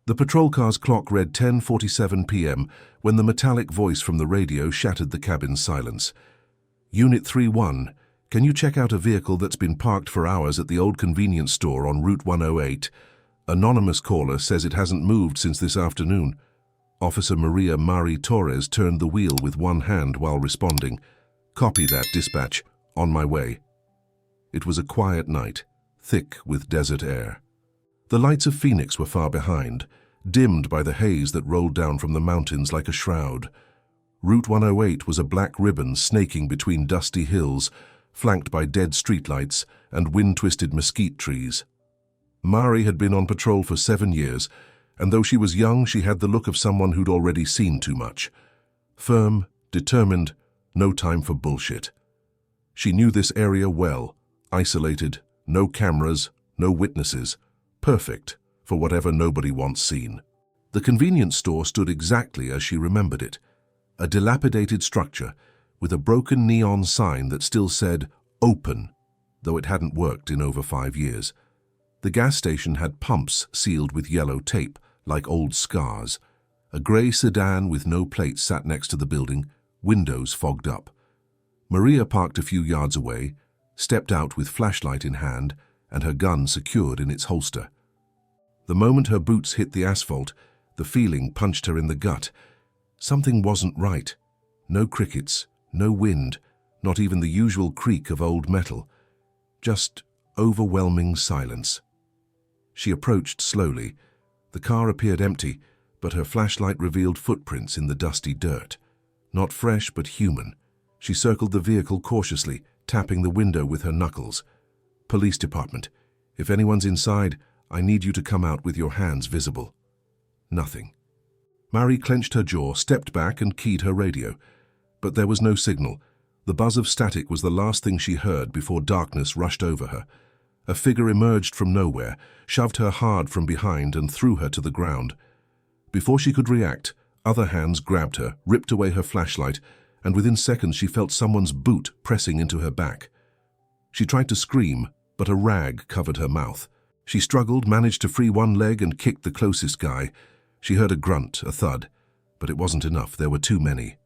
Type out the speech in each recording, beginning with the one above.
The patrol car's clock read 10:47 p.m. when the metallic voice from the radio shattered the cabin's silence. Unit 3-1, can you check out a vehicle that's been parked for hours at the old convenience store on Route 108? Anonymous caller says it hasn't moved since this afternoon. Officer Maria Mari Torres turned the wheel with one hand while responding. Copy that, dispatch. On my way. It was a quiet night, thick with desert air. The lights of Phoenix were far behind, dimmed by the haze that rolled down from the mountains like a shroud. Route 108 was a black ribbon snaking between dusty hills, flanked by dead streetlights and wind-twisted mesquite trees. Mari had been on patrol for 7 years, and though she was young, she had the look of someone who'd already seen too much. Firm, determined, no time for bullshit. She knew this area well, isolated, no cameras, no witnesses. Perfect for whatever nobody wants seen. The convenience store stood exactly as she remembered it, a dilapidated structure with a broken neon sign that still said "Open," though it hadn't worked in over 5 years. The gas station had pumps sealed with yellow tape, like old scars. A grey sedan with no plates sat next to the building, windows fogged up. Maria parked a few yards away, stepped out with flashlight in hand and her gun secured in its holster. The moment her boots hit the asphalt, the feeling punched her in the gut. Something wasn't right. No crickets, no wind, not even the usual creak of old metal. Just overwhelming silence. She approached slowly. The car appeared empty, but her flashlight revealed footprints in the dusty dirt. Not fresh, but human. She circled the vehicle cautiously, tapping the window with her knuckles. Police department. If anyone's inside, I need you to come out with your hands visible. Nothing. Mari clenched her jaw, stepped back and keyed her radio. But there was no signal. The buzz of static was the last thing she heard before darkness rushed over her. A figure emerged from nowhere, shoved her hard from behind and threw her to the ground. Before she could react, other hands grabbed her, ripped away her flashlight, and within seconds she felt someone's boot pressing into her back. She tried to scream, but a rag covered her mouth. She struggled, managed to free one leg and kicked the closest guy. She heard a grunt, a thud, but it wasn't enough. There were too many.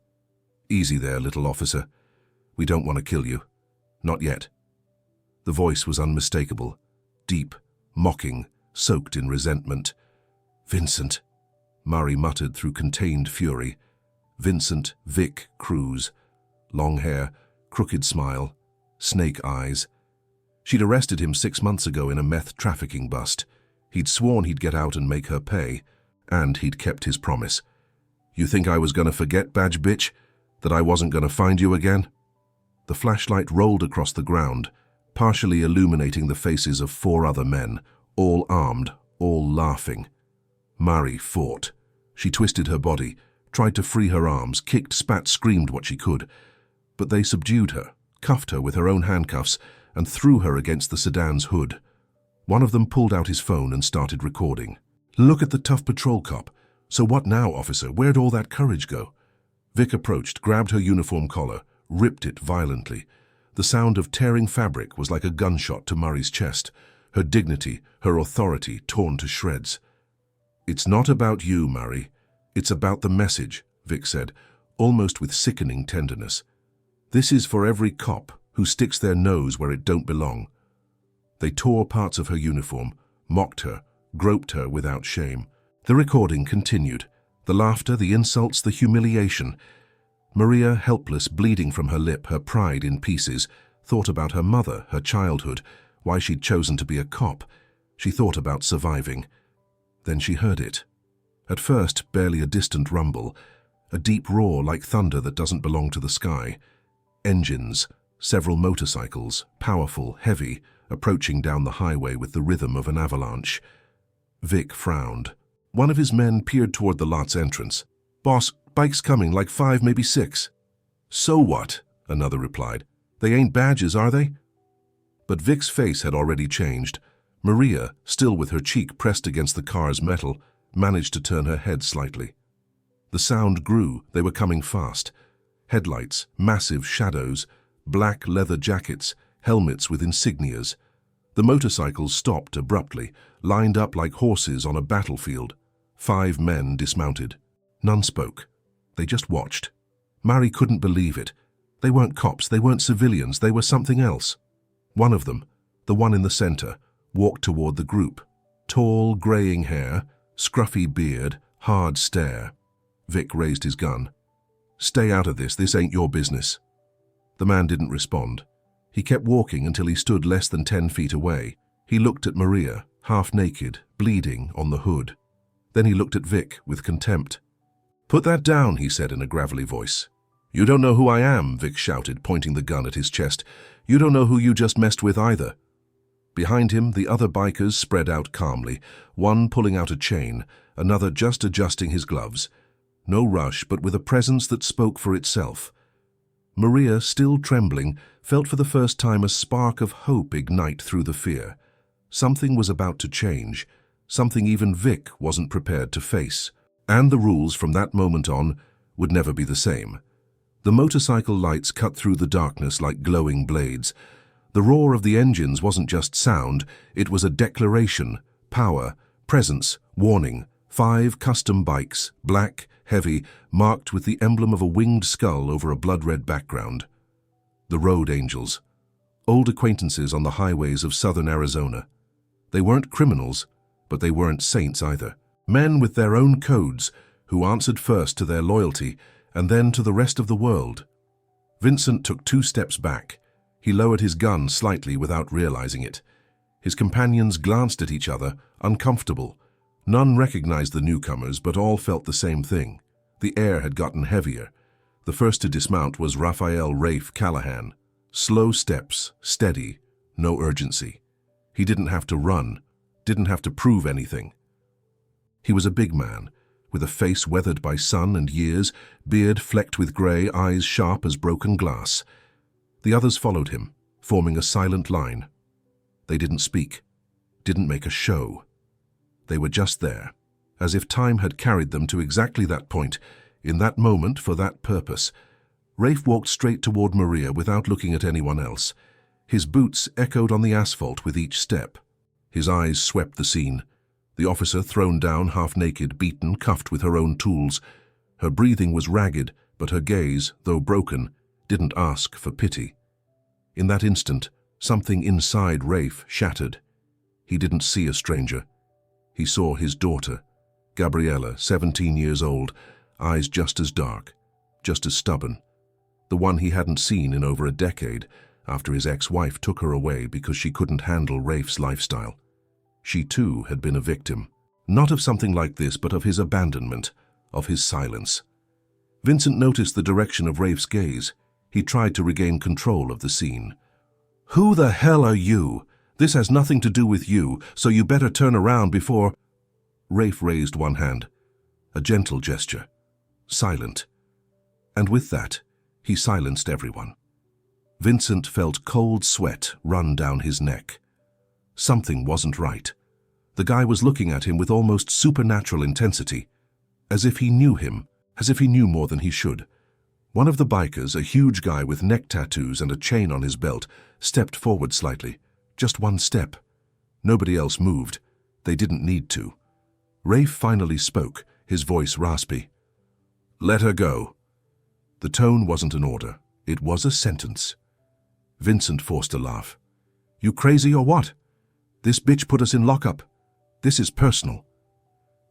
Easy there, little officer. We don't want to kill you. Not yet. The voice was unmistakable, deep, mocking, soaked in resentment. Vincent, Mari muttered through contained fury. Vincent Vic Cruz. Long hair, crooked smile, snake eyes. She'd arrested him 6 months ago in a meth trafficking bust. He'd sworn he'd get out and make her pay, and he'd kept his promise. You think I was gonna forget, badge bitch? That I wasn't gonna find you again? The flashlight rolled across the ground, partially illuminating the faces of 4 other men, all armed, all laughing. Mari fought. She twisted her body, tried to free her arms, kicked, spat, screamed what she could. But they subdued her, cuffed her with her own handcuffs, and threw her against the sedan's hood. One of them pulled out his phone and started recording. Look at the tough patrol cop. So what now, officer? Where'd all that courage go? Vic approached, grabbed her uniform collar, ripped it violently. The sound of tearing fabric was like a gunshot to Murray's chest, her dignity, her authority torn to shreds. It's not about you, Murray. It's about the message, Vic said, almost with sickening tenderness. This is for every cop who sticks their nose where it don't belong. They tore parts of her uniform, mocked her, groped her without shame. The recording continued. The laughter, the insults, the humiliation. Maria, helpless, bleeding from her lip, her pride in pieces, thought about her mother, her childhood, why she'd chosen to be a cop. She thought about surviving. Then she heard it. At first, barely a distant rumble, a deep roar like thunder that doesn't belong to the sky. Engines, several motorcycles, powerful, heavy, approaching down the highway with the rhythm of an avalanche. Vic frowned. One of his men peered toward the lot's entrance. Boss, bikes coming, like 5, maybe 6. So what? Another replied. They ain't badges, are they? But Vic's face had already changed. Maria, still with her cheek pressed against the car's metal, managed to turn her head slightly. The sound grew. They were coming fast. Headlights, massive shadows, black leather jackets, helmets with insignias. The motorcycles stopped abruptly, lined up like horses on a battlefield. 5 men dismounted. None spoke. They just watched. Mary couldn't believe it. They weren't cops, they weren't civilians, they were something else. One of them, the one in the center, walked toward the group. Tall, graying hair, scruffy beard, hard stare. Vic raised his gun. "Stay out of this ain't your business." The man didn't respond. He kept walking until he stood less than 10 feet away. He looked at Maria, half naked, bleeding on the hood. Then he looked at Vic with contempt. "Put that down," he said in a gravelly voice. "You don't know who I am," Vic shouted, pointing the gun at his chest. "You don't know who you just messed with either." Behind him, the other bikers spread out calmly, one pulling out a chain, another just adjusting his gloves. No rush, but with a presence that spoke for itself. Maria, still trembling, felt for the first time a spark of hope ignite through the fear. Something was about to change, something even Vic wasn't prepared to face. And the rules from that moment on would never be the same. The motorcycle lights cut through the darkness like glowing blades. The roar of the engines wasn't just sound, it was a declaration, power, presence, warning. 5 custom bikes, black, heavy, marked with the emblem of a winged skull over a blood-red background. The road angels. Old acquaintances on the highways of southern Arizona. They weren't criminals, but they weren't saints either. Men with their own codes, who answered first to their loyalty and then to the rest of the world. Vincent took 2 steps back. He lowered his gun slightly without realizing it. His companions glanced at each other, uncomfortable. None recognized the newcomers, but all felt the same thing. The air had gotten heavier. The first to dismount was Raphael Rafe Callahan. Slow steps, steady, no urgency. He didn't have to run, didn't have to prove anything. He was a big man, with a face weathered by sun and years, beard flecked with gray, eyes sharp as broken glass. The others followed him, forming a silent line. They didn't speak, didn't make a show. They were just there, as if time had carried them to exactly that point, in that moment for that purpose. Rafe walked straight toward Maria without looking at anyone else. His boots echoed on the asphalt with each step. His eyes swept the scene. The officer, thrown down, half-naked, beaten, cuffed with her own tools. Her breathing was ragged, but her gaze, though broken, didn't ask for pity. In that instant, something inside Rafe shattered. He didn't see a stranger. He saw his daughter, Gabriella, 17 years old, eyes just as dark, just as stubborn. The one he hadn't seen in over a decade, after his ex-wife took her away because she couldn't handle Rafe's lifestyle. She too had been a victim, not of something like this, but of his abandonment, of his silence. Vincent noticed the direction of Rafe's gaze. He tried to regain control of the scene. "Who the hell are you? This has nothing to do with you, so you better turn around before—" Rafe raised one hand, a gentle gesture, silent. And with that, he silenced everyone. Vincent felt cold sweat run down his neck. Something wasn't right. The guy was looking at him with almost supernatural intensity, as if he knew him, as if he knew more than he should. One of the bikers, a huge guy with neck tattoos and a chain on his belt, stepped forward slightly. Just one step. Nobody else moved. They didn't need to. Rafe finally spoke, his voice raspy. "Let her go." The tone wasn't an order. It was a sentence. Vincent forced a laugh. "You crazy or what? This bitch put us in lockup. This is personal."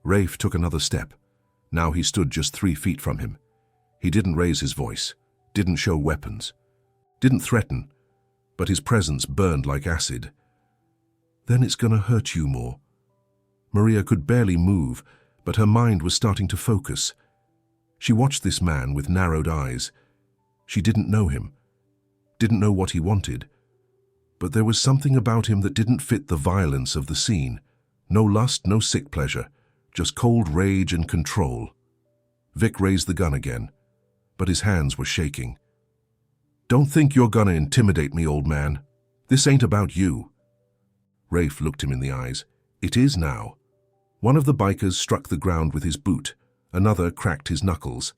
Rafe took another step. Now he stood just 3 feet from him. He didn't raise his voice, didn't show weapons, didn't threaten, but his presence burned like acid. "Then it's gonna hurt you more." Maria could barely move, but her mind was starting to focus. She watched this man with narrowed eyes. She didn't know him, didn't know what he wanted. But there was something about him that didn't fit the violence of the scene. No lust, no sick pleasure, just cold rage and control. Vic raised the gun again, but his hands were shaking. "Don't think you're gonna intimidate me, old man. This ain't about you." Rafe looked him in the eyes. "It is now." One of the bikers struck the ground with his boot. Another cracked his knuckles.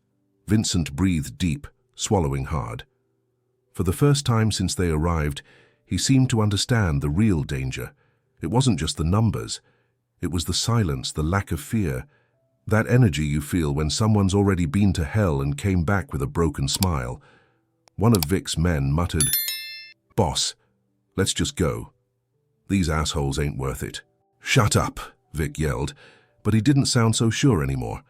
Vincent breathed deep, swallowing hard. For the first time since they arrived, he seemed to understand the real danger. It wasn't just the numbers. It was the silence, the lack of fear, That energy you feel when someone's already been to hell and came back with a broken smile. One of Vic's men muttered, "Boss, let's just go. These assholes ain't worth it." "Shut up," Vic yelled, but he didn't sound so sure anymore.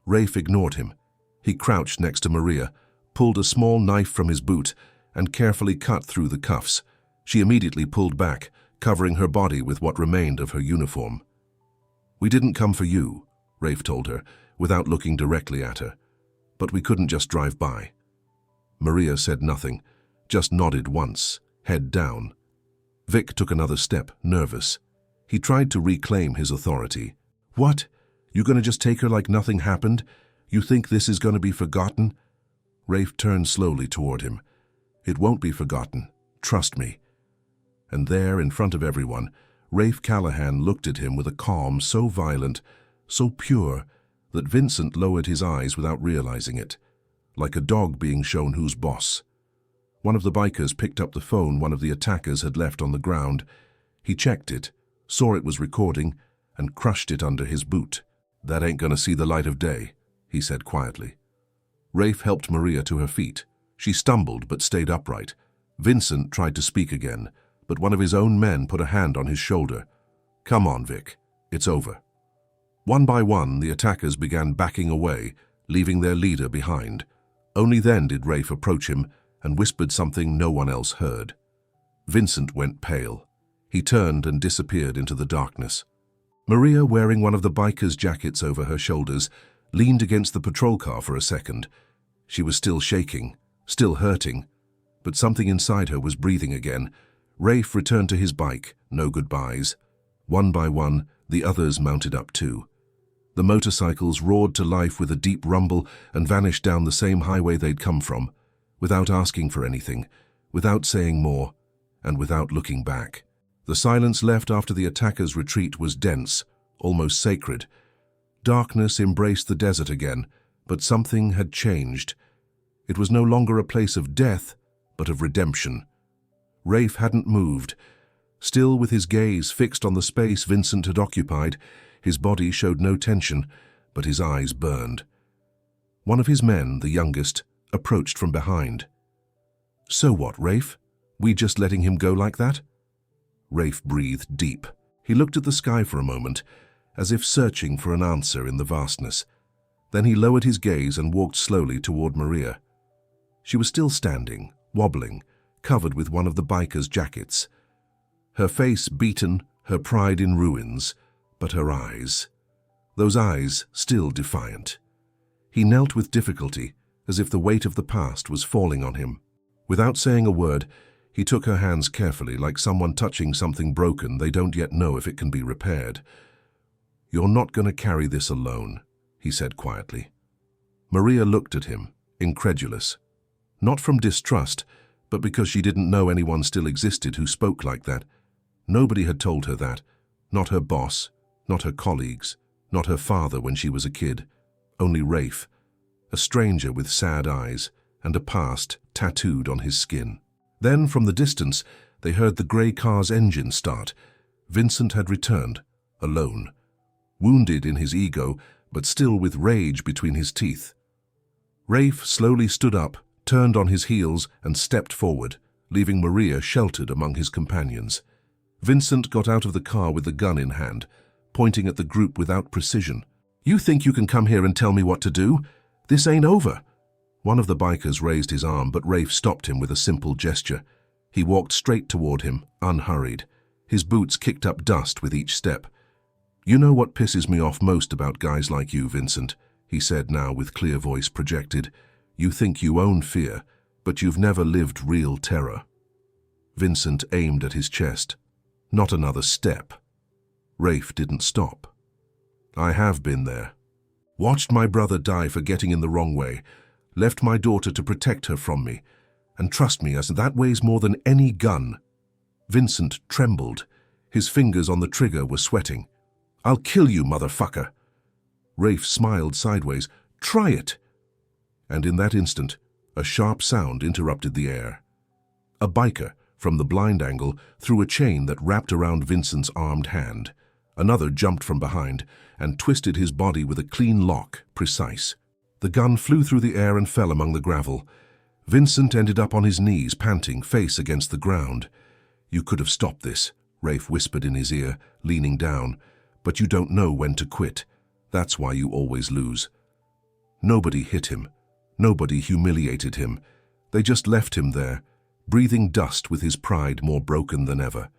Rafe ignored him. He crouched next to Maria, pulled a small knife from his boot, and carefully cut through the cuffs. She immediately pulled back, covering her body with what remained of her uniform. "We didn't come for you," Rafe told her, without looking directly at her. "But we couldn't just drive by." Maria said nothing, just nodded once, head down. Vic took another step, nervous. He tried to reclaim his authority. "What? You gonna just take her like nothing happened? You think this is gonna be forgotten?" Rafe turned slowly toward him. "It won't be forgotten. Trust me." And there, in front of everyone, Rafe Callahan looked at him with a calm so violent, so pure, that Vincent lowered his eyes without realizing it, like a dog being shown who's boss. One of the bikers picked up the phone one of the attackers had left on the ground. He checked it, saw it was recording, and crushed it under his boot. "That ain't gonna see the light of day," he said quietly. Rafe helped Maria to her feet. She stumbled but stayed upright. Vincent tried to speak again, but one of his own men put a hand on his shoulder. "Come on, Vic. It's over." One by one, the attackers began backing away, leaving their leader behind. Only then did Rafe approach him and whispered something no one else heard. Vincent went pale. He turned and disappeared into the darkness. Maria, wearing one of the bikers' jackets over her shoulders, leaned against the patrol car for a second. She was still shaking, still hurting, but something inside her was breathing again. Rafe returned to his bike, no goodbyes. One by one, the others mounted up too. The motorcycles roared to life with a deep rumble and vanished down the same highway they'd come from, without asking for anything, without saying more, and without looking back. The silence left after the attackers' retreat was dense, almost sacred. Darkness embraced the desert again, but something had changed. It was no longer a place of death, but of redemption. Rafe hadn't moved. Still with his gaze fixed on the space Vincent had occupied, his body showed no tension, but his eyes burned. One of his men, the youngest, approached from behind. "So what, Rafe? We just letting him go like that?" Rafe breathed deep. He looked at the sky for a moment, as if searching for an answer in the vastness. Then he lowered his gaze and walked slowly toward Maria. She was still standing, wobbling, covered with one of the biker's jackets. Her face beaten, her pride in ruins, but her eyes. Those eyes still defiant. He knelt with difficulty, as if the weight of the past was falling on him. Without saying a word, he took her hands carefully, like someone touching something broken they don't yet know if it can be repaired. "You're not going to carry this alone," he said quietly. Maria looked at him, incredulous. Not from distrust, but because she didn't know anyone still existed who spoke like that. Nobody had told her that. Not her boss, not her colleagues, not her father when she was a kid. Only Rafe, a stranger with sad eyes and a past tattooed on his skin. Then, from the distance, they heard the grey car's engine start. Vincent had returned, alone, wounded in his ego, but still with rage between his teeth. Rafe slowly stood up, turned on his heels, and stepped forward, leaving Maria sheltered among his companions. Vincent got out of the car with the gun in hand, pointing at the group without precision. "You think you can come here and tell me what to do? This ain't over." One of the bikers raised his arm, but Rafe stopped him with a simple gesture. He walked straight toward him, unhurried. His boots kicked up dust with each step. "You know what pisses me off most about guys like you, Vincent," he said now with clear voice projected. "You think you own fear, but you've never lived real terror." Vincent aimed at his chest. "Not another step." Rafe didn't stop. "I have been there. Watched my brother die for getting in the wrong way, left my daughter to protect her from me, and trust me, as that weighs more than any gun." Vincent trembled. His fingers on the trigger were sweating. "I'll kill you, motherfucker." Rafe smiled sideways. "Try it." And in that instant, a sharp sound interrupted the air. A biker, from the blind angle, threw a chain that wrapped around Vincent's armed hand. Another jumped from behind, and twisted his body with a clean lock, precise. The gun flew through the air and fell among the gravel. Vincent ended up on his knees, panting, face against the ground. "You could have stopped this," Rafe whispered in his ear, leaning down. "But you don't know when to quit. That's why you always lose." Nobody hit him. Nobody humiliated him. They just left him there, breathing dust with his pride more broken than ever.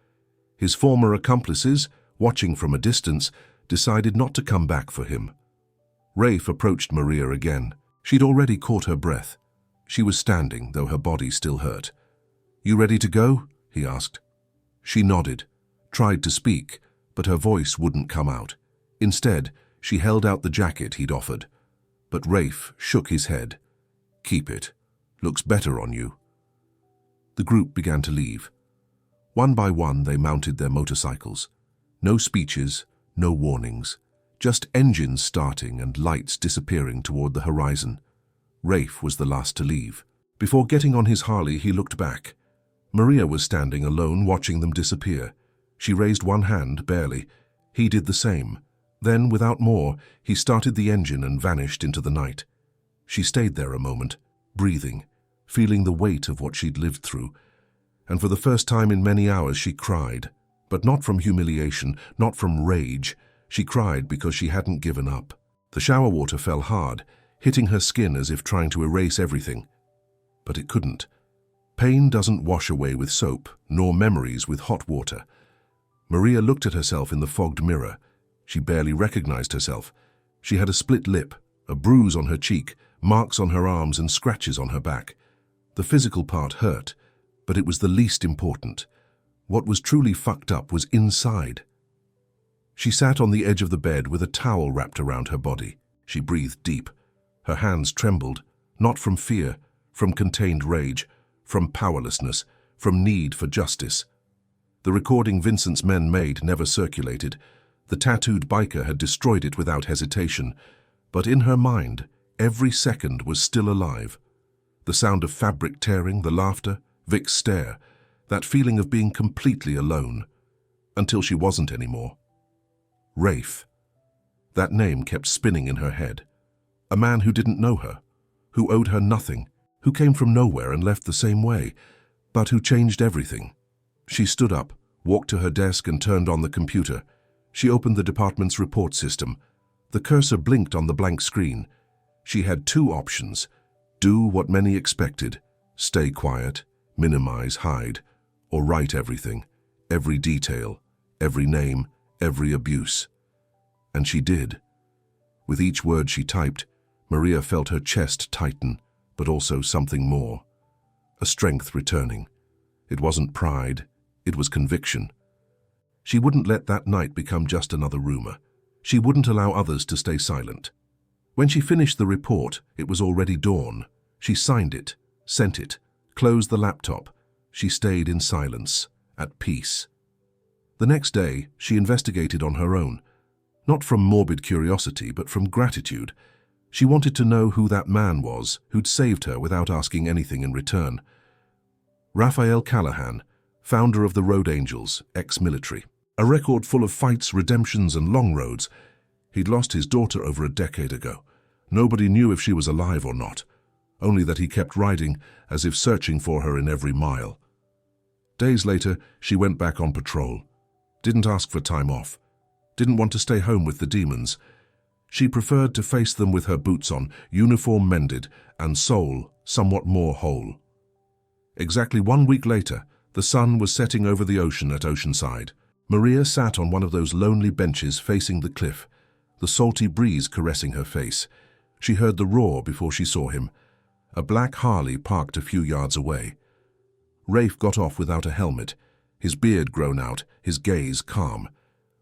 His former accomplices, watching from a distance, decided not to come back for him. Rafe approached Maria again. She'd already caught her breath. She was standing, though her body still hurt. "You ready to go?" he asked. She nodded, tried to speak, but her voice wouldn't come out. Instead, she held out the jacket he'd offered. But Rafe shook his head. "Keep it. Looks better on you." The group began to leave. One by one, they mounted their motorcycles. No speeches, no warnings. Just engines starting and lights disappearing toward the horizon. Rafe was the last to leave. Before getting on his Harley, he looked back. Maria was standing alone, watching them disappear. She raised one hand, barely. He did the same. Then, without more, he started the engine and vanished into the night. She stayed there a moment, breathing, feeling the weight of what she'd lived through. And for the first time in many hours, she cried. But not from humiliation, not from rage. She cried because she hadn't given up. The shower water fell hard, hitting her skin as if trying to erase everything. But it couldn't. Pain doesn't wash away with soap, nor memories with hot water. Maria looked at herself in the fogged mirror. She barely recognized herself. She had a split lip, a bruise on her cheek, marks on her arms and scratches on her back. The physical part hurt, but it was the least important. What was truly fucked up was inside. She sat on the edge of the bed with a towel wrapped around her body. She breathed deep. Her hands trembled, not from fear, from contained rage, from powerlessness, from need for justice. The recording Vincent's men made never circulated. The tattooed biker had destroyed it without hesitation. But in her mind, every second was still alive. The sound of fabric tearing, the laughter, Vic's stare, that feeling of being completely alone. Until she wasn't anymore. Rafe. That name kept spinning in her head. A man who didn't know her, who owed her nothing, who came from nowhere and left the same way, but who changed everything. She stood up, walked to her desk and turned on the computer. She opened the department's report system. The cursor blinked on the blank screen. She had two options. Do what many expected. Stay quiet, minimize, hide, or write everything, every detail, every name, every abuse. And she did. With each word she typed, Maria felt her chest tighten, but also something more. A strength returning. It wasn't pride, it was conviction. She wouldn't let that night become just another rumor. She wouldn't allow others to stay silent. When she finished the report, it was already dawn. She signed it, sent it, closed the laptop. She stayed in silence, at peace. The next day, she investigated on her own. Not from morbid curiosity, but from gratitude. She wanted to know who that man was who'd saved her without asking anything in return. Raphael Callahan, founder of the Road Angels, ex-military. A record full of fights, redemptions, and long roads. He'd lost his daughter over a decade ago. Nobody knew if she was alive or not, only that he kept riding as if searching for her in every mile. Days later, she went back on patrol. Didn't ask for time off. Didn't want to stay home with the demons. She preferred to face them with her boots on, uniform mended, and soul somewhat more whole. Exactly 1 week later, the sun was setting over the ocean at Oceanside. Maria sat on one of those lonely benches facing the cliff, the salty breeze caressing her face. She heard the roar before she saw him. A black Harley parked a few yards away. Rafe got off without a helmet, his beard grown out, his gaze calm.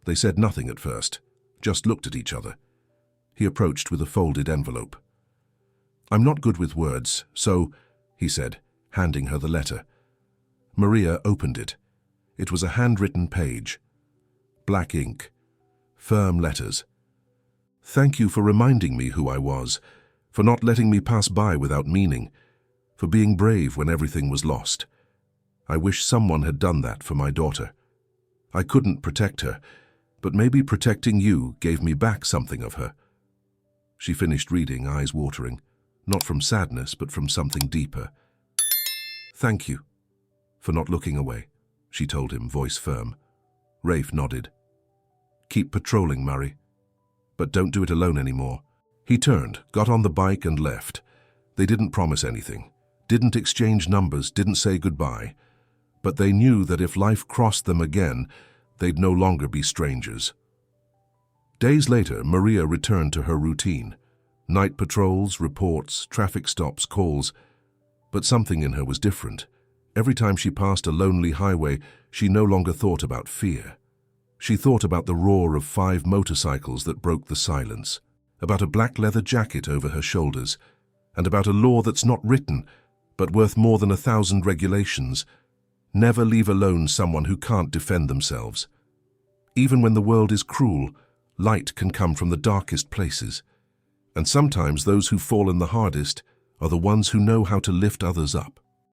They said nothing at first, just looked at each other. He approached with a folded envelope. "I'm not good with words, so," he said, handing her the letter. Maria opened it. It was a handwritten page. Black ink. Firm letters. "Thank you for reminding me who I was, for not letting me pass by without meaning, for being brave when everything was lost. I wish someone had done that for my daughter. I couldn't protect her, but maybe protecting you gave me back something of her." She finished reading, eyes watering, not from sadness, but from something deeper. "Thank you for not looking away," she told him, voice firm. Rafe nodded. "Keep patrolling, Murray, but don't do it alone anymore." He turned, got on the bike and left. They didn't promise anything, didn't exchange numbers, didn't say goodbye. But they knew that if life crossed them again, they'd no longer be strangers. Days later, Maria returned to her routine. Night patrols, reports, traffic stops, calls. But something in her was different. Every time she passed a lonely highway, she no longer thought about fear. She thought about the roar of 5 motorcycles that broke the silence, about a black leather jacket over her shoulders, and about a law that's not written, but worth more than 1,000 regulations. Never leave alone someone who can't defend themselves. Even when the world is cruel, light can come from the darkest places. And sometimes those who fall in the hardest are the ones who know how to lift others up.